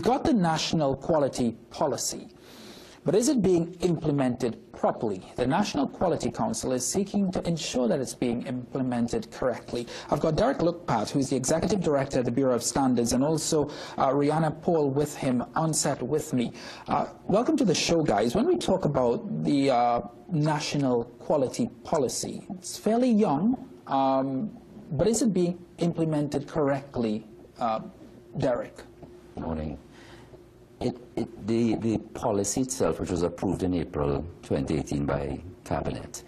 got the national quality policy, but is it being implemented properly? The National Quality Council is seeking to ensure that it's being implemented correctly. I've got Derek Lookpat, who's the Executive Director at the Bureau of Standards, and also RIANNA Paul with him on set with me. Welcome to the show, guys. When we talk about the National Quality Policy, it's fairly young, but is it being implemented correctly, Derek? Good morning. The policy itself, which was approved in April 2018 by Cabinet,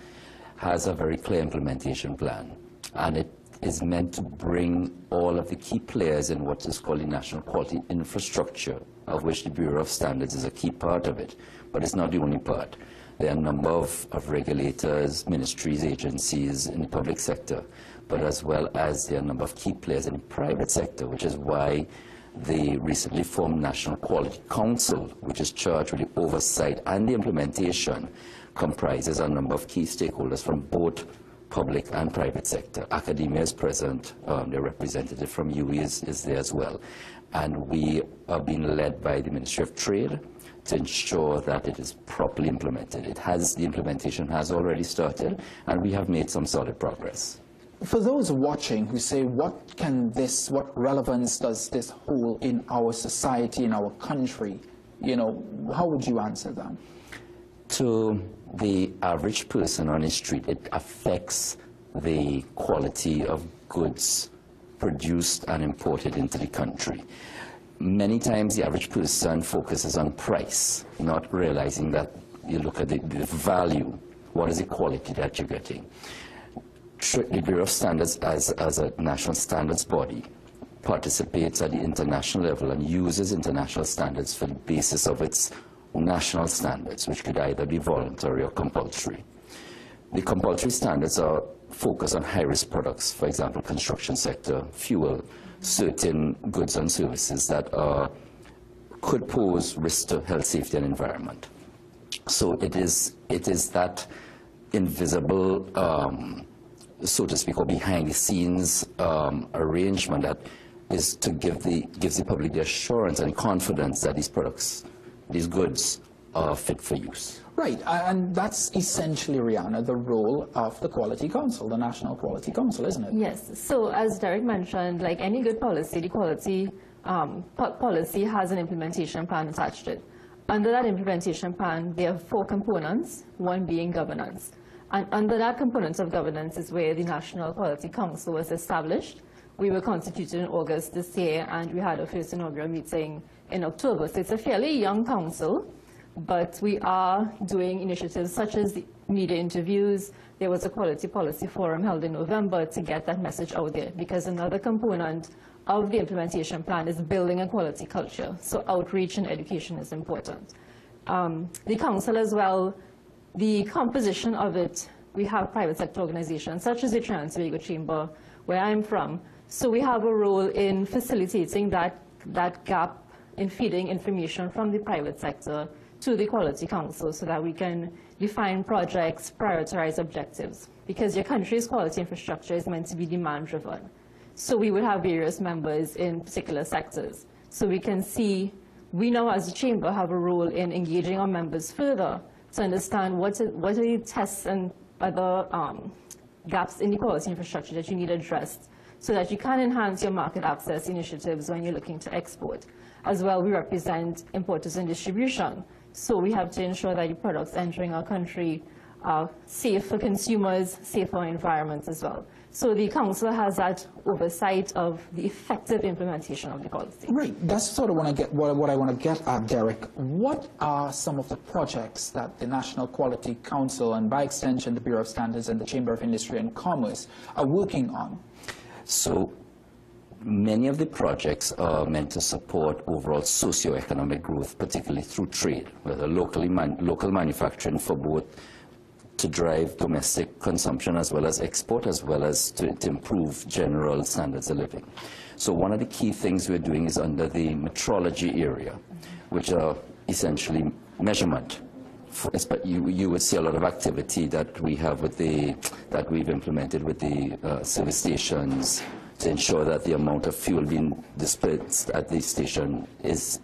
has a very clear implementation plan, and it is meant to bring all of the key players in what is called the national quality infrastructure, of which the Bureau of Standards is a key part of it, but it's not the only part. There are a number of regulators, ministries, agencies in the public sector, but as well as there are a number of key players in the private sector, which is why the recently formed National Quality Council, which is charged with the oversight and the implementation, comprises a number of key stakeholders from both public and private sector. Academia is present, the representative from UE is there as well. And we are being led by the Ministry of Trade to ensure that it is properly implemented. The implementation has already started, and we have made some solid progress. For those watching who say, what relevance does this hold in our society, in our country, how would you answer them? To the average person on the street, it affects the quality of goods produced and imported into the country. Many times the average person focuses on price, not realizing that you look at the value, what is the quality that you're getting. The Bureau of Standards, as a national standards body, participates at the international level and uses international standards for the basis of its national standards, which could either be voluntary or compulsory. The compulsory standards are focused on high-risk products, for example, construction sector, fuel, certain goods and services that could pose risk to health, safety, and environment. So it is that invisible, so to speak, or behind-the-scenes arrangement that is to gives the public the assurance and confidence that these products, these goods, are fit for use. Right, and that's essentially, RIANNA, the role of the Quality Council, the National Quality Council, isn't it? Yes. So as Derek mentioned, like any good policy, the quality policy has an implementation plan attached to it. Under that implementation plan, there are 4 components, one being governance. And under that component of governance is where the National Quality Council was established. We were constituted in August this year, and we had our first inaugural meeting in October. So it's a fairly young council, but we are doing initiatives such as the media interviews. There was a quality policy forum held in November to get that message out there, because another component of the implementation plan is building a quality culture. So outreach and education is important. The council as well, the composition of it, we have private sector organizations such as the Trinidad and Tobago Chamber, where I'm from. So we have a role in facilitating that gap in feeding information from the private sector to the Quality Council so that we can define projects, prioritize objectives. Because your country's quality infrastructure is meant to be demand-driven. So we will have various members in particular sectors. So we can see, we now as a chamber have a role in engaging our members further to understand what are the tests and other gaps in the quality infrastructure that you need addressed so that you can enhance your market access initiatives when you're looking to export. As well, we represent importers and distribution. So we have to ensure that the products entering our country are safe for consumers, safe for our environment as well. So the council has that oversight of the effective implementation of the policy. Right. That's sort of what I want to get at, Derek. What are some of the projects that the National Quality Council and, by extension, the Bureau of Standards and the Chamber of Industry and Commerce are working on? So many of the projects are meant to support overall socio-economic growth, particularly through trade, whether local manufacturing for both to drive domestic consumption as well as export, as well as to improve general standards of living. So one of the key things we're doing is under the metrology area, which are essentially measurement. You would see a lot of activity that we have with that we've implemented with the service stations to ensure that the amount of fuel being dispensed at the station is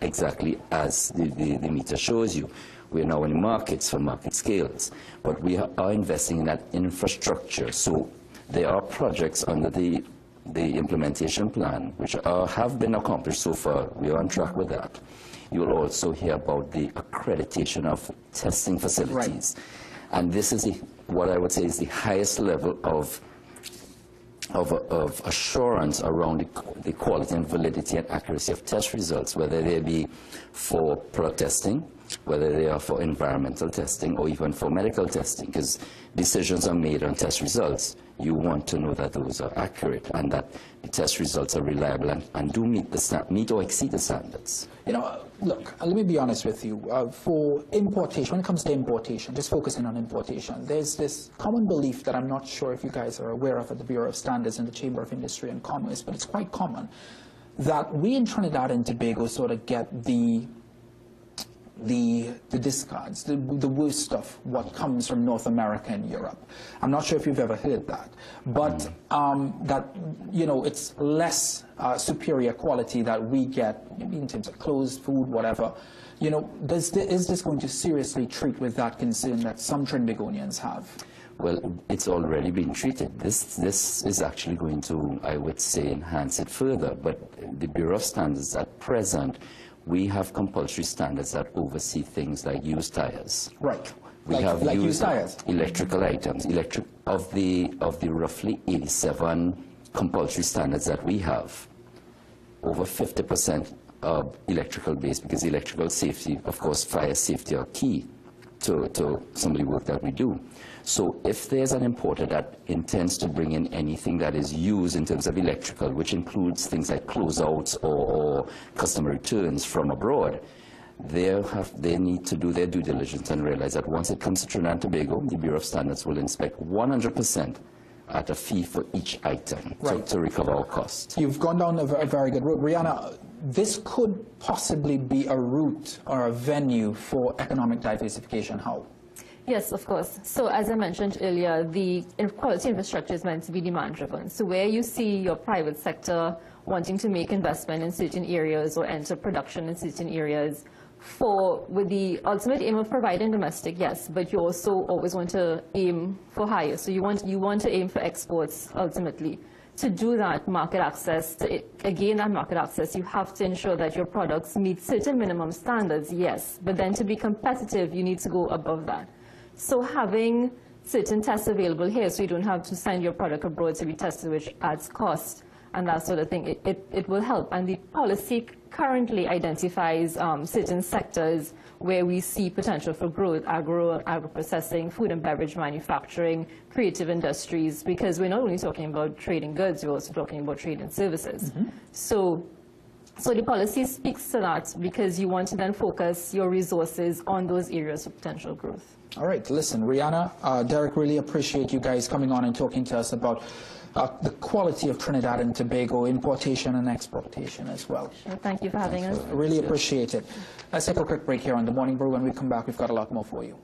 exactly as the meter shows you. We are now in markets for market scales, but we are investing in that infrastructure. So there are projects under the implementation plan which have been accomplished so far. We are on track with that. You will also hear about the accreditation of testing facilities. Right. And this is what I would say is the highest level of assurance around the quality and validity and accuracy of test results, whether they be for product testing, whether they are for environmental testing, or even for medical testing, because decisions are made on test results. You want to know that those are accurate and that the test results are reliable and do meet or exceed the standards. You know, look, let me be honest with you. For importation, when it comes to importation, just focusing on importation, there's this common belief that I'm not sure if you guys are aware of at the Bureau of Standards and the Chamber of Industry and Commerce, but it's quite common that we in Trinidad and Tobago sort of get the discards, the worst stuff, what comes from North America and Europe. I'm not sure if you've ever heard that, but that, you know, it's less superior quality that we get, maybe in terms of clothes, food, whatever. You know, is this going to seriously treat with that concern that some Trinbagonians have? Well, it's already been treated. This is actually going to, I would say, enhance it further, but the Bureau of Standards at present, we have compulsory standards that oversee things like used tires. Right. We have used tires. Electrical items. Of the roughly 87 compulsory standards that we have, over 50% are electrical based, because electrical safety, of course, fire safety are key to some of the work that we do. So if there's an importer that intends to bring in anything that is used in terms of electrical, which includes things like closeouts or customer returns from abroad, they need to do their due diligence and realize that once it comes to Trinidad and Tobago, the Bureau of Standards will inspect 100% at a fee for each item, right, to recover our cost. You've gone down a very good route. RIANNA, this could possibly be a route or a venue for economic diversification. How? Yes, of course. So as I mentioned earlier, the quality infrastructure is meant to be demand-driven. So where you see your private sector wanting to make investment in certain areas or enter production in certain areas, with the ultimate aim of providing domestic, yes, but you also always want to aim for higher. So you want to aim for exports ultimately. To do that, market access, to gain that market access, you have to ensure that your products meet certain minimum standards, yes, but then to be competitive, you need to go above that. So having certain tests available here, so you don't have to send your product abroad to be tested, which adds cost and that sort of thing, it will help. And the policy currently identifies certain sectors where we see potential for growth: agro-processing, food and beverage manufacturing, creative industries, because we're not only talking about trading goods, we're also talking about trading services. Mm-hmm. So the policy speaks to that, because you want to then focus your resources on those areas of potential growth. All right, listen, RIANNA, Derek, really appreciate you guys coming on and talking to us about the quality of Trinidad and Tobago, importation and exportation as well. Sure, thank you for having us. Really appreciate it. Let's take a quick break here on The Morning Brew. When we come back, we've got a lot more for you.